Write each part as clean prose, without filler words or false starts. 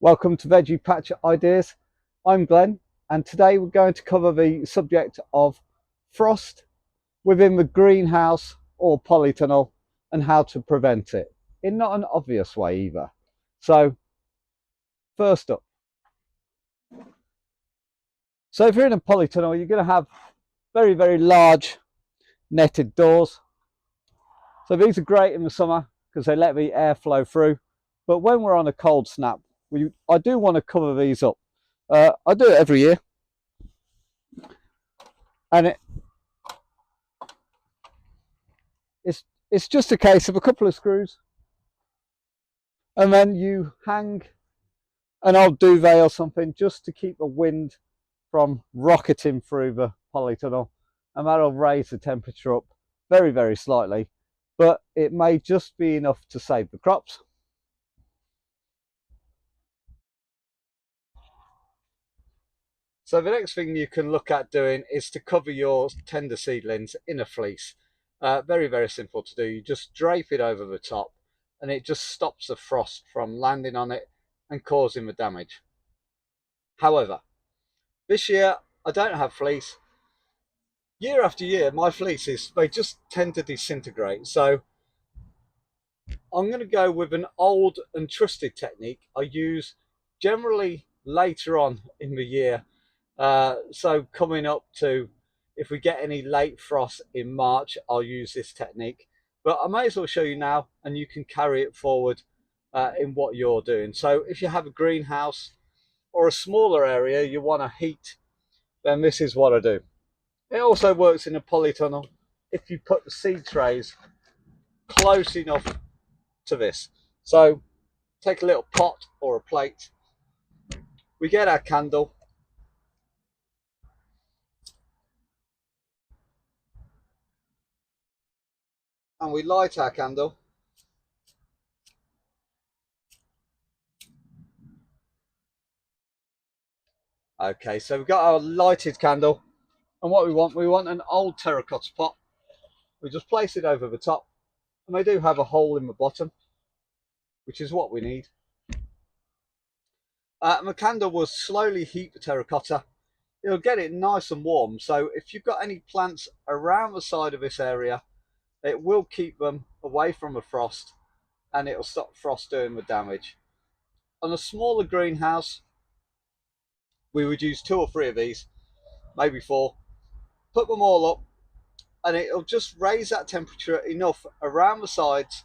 Welcome to Veggie Patch Ideas. I'm Glen, and today we're going to cover the subject of frost within the greenhouse or polytunnel and how to prevent it in not an obvious way either. So first up, if you're in a polytunnel, you're going to have very large netted doors. So these are great in the summer because they let the air flow through, but when we're on a cold snap, I do want to cover these up. I do it every year, and it's just a case of a couple of screws, and then you hang an old duvet or something just to keep the wind from rocketing through the polytunnel, and that'll raise the temperature up very slightly, but it may just be enough to save the crops. So the next thing you can look at doing is to cover your tender seedlings in a fleece. Very simple to do. You just drape it over the top and it just stops the frost from landing on it and causing the damage. However, this year I don't have fleece. Year after year my fleeces, they just tend to disintegrate. So I'm going to go with an old and trusted technique I use generally later on in the year. So coming up to, if we get any late frost in March, I'll use this technique, but I may as well show you now and you can carry it forward in what you're doing. So if you have a greenhouse or a smaller area you want to heat, then this is what I do. It also works in a polytunnel if you put the seed trays close enough to this. So take a little pot or a plate, we get our candle, and we light our candle. Okay, so we've got our lighted candle, and what we want an old terracotta pot. We just place it over the top, and they do have a hole in the bottom, which is what we need. And the candle will slowly heat the terracotta. It'll get it nice and warm, so if you've got any plants around the side of this area, it will keep them away from the frost and it'll stop frost doing the damage. On a smaller greenhouse, we would use 2 or 3 of these, maybe 4, put them all up, and it'll just raise that temperature enough around the sides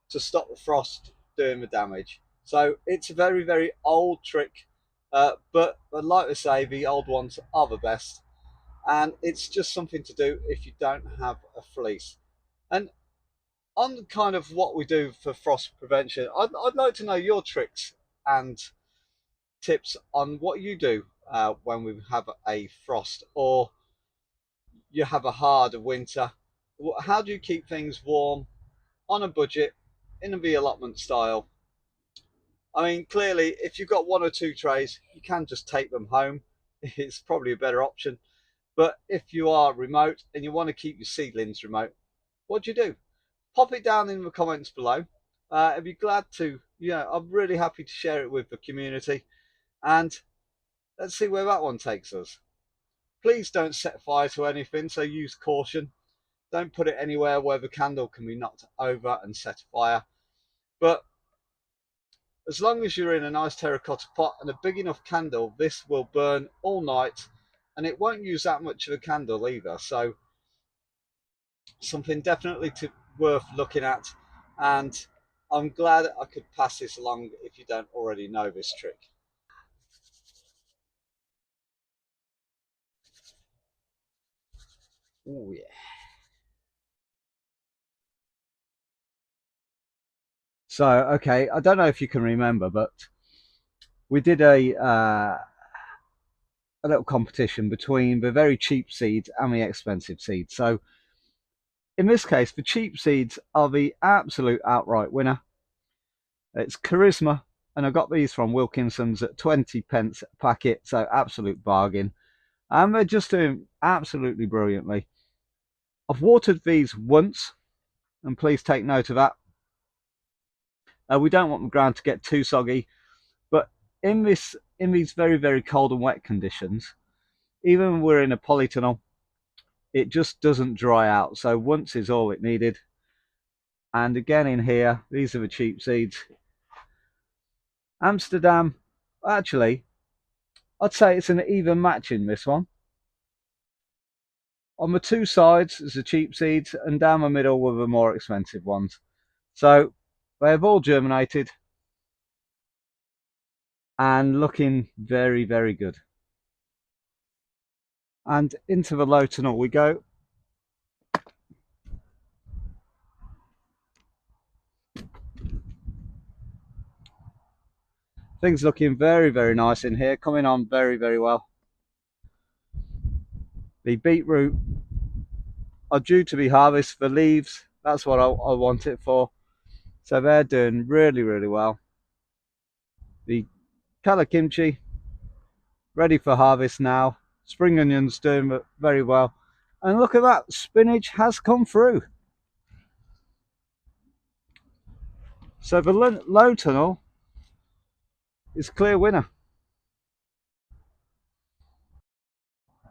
to stop the frost doing the damage. So it's a very old trick, but like I say, the old ones are the best, and it's just something to do if you don't have a fleece. And on kind of what we do for frost prevention, I'd like to know your tricks and tips on what you do when we have a frost or you have a hard winter. How do you keep things warm on a budget in the allotment style? I mean, clearly if you've got 1 or 2 trays you can just take them home. It's probably a better option, but if you are remote and you want to keep your seedlings remote, what do you do? Pop it down in the comments below. I'd be glad to, I'm really happy to share it with the community, and let's see where that one takes us. Please don't set fire to anything, so use caution. Don't put it anywhere where the candle can be knocked over and set afire. But as long as you're in a nice terracotta pot and a big enough candle, this will burn all night and it won't use that much of a candle either. So something definitely worth looking at, and I'm glad I could pass this along if you don't already know this trick. Oh yeah. So okay, I don't know if you can remember, but we did a little competition between the very cheap seeds and the expensive seeds. So in this case, the cheap seeds are the absolute outright winner. It's Charisma, and I got these from Wilkinson's at 20p a packet, so absolute bargain. And they're just doing absolutely brilliantly. I've watered these once, and please take note of that. We don't want the ground to get too soggy, but in these very, very cold and wet conditions, even when we're in a polytunnel, it just doesn't dry out. So once is all it needed. And again in here, these are the cheap seeds. Amsterdam, actually, I'd say it's an even match in this one. On the two sides is the cheap seeds, and down the middle were the more expensive ones. So they have all germinated and looking very, very good. And into the Lotenal we go. Things looking very, very nice in here, coming on very, very well. The beetroot are due to be harvested. The leaves, that's what I want it for. So they're doing really, really well. The kala kimchi, ready for harvest now. Spring onions doing very well. And look at that, spinach has come through. So the Lotenal is clear winner.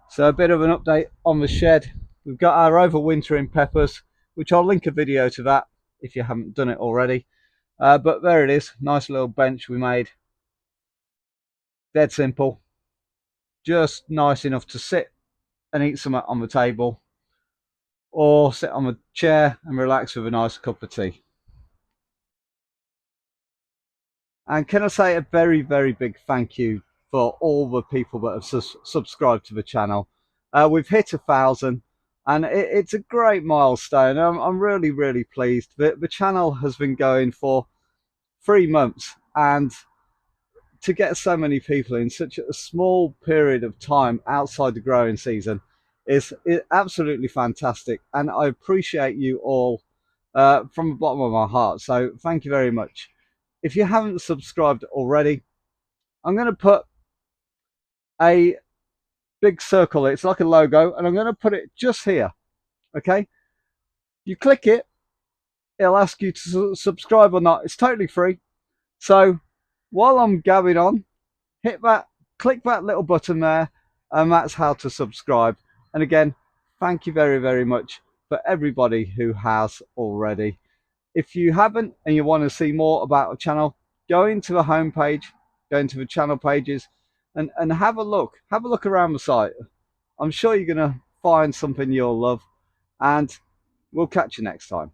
So a bit of an update on the shed. We've got our overwintering peppers, which I'll link a video to that if you haven't done it already. But there it is, nice little bench we made. Dead simple. Just nice enough to sit and eat something on the table, or sit on a chair and relax with a nice cup of tea. And can I say a very, very big thank you for all the people that have subscribed to the channel. We've hit 1,000 and it's a great milestone. I'm really, really pleased. The channel has been going for 3 months, and to get so many people in such a small period of time outside the growing season is absolutely fantastic, and I appreciate you all from the bottom of my heart. So thank you very much. If you haven't subscribed already, I'm going to put a big circle, it's like a logo, and I'm going to put it just here. Okay, you click it, it'll ask you to subscribe or not. It's totally free. So while I'm going on, hit that, click that little button there, and that's how to subscribe. And again, thank you very, very much for everybody who has already. If you haven't and you want to see more about the channel, go into the homepage, go into the channel pages, and have a look around the site. I'm sure you're going to find something you'll love, and we'll catch you next time.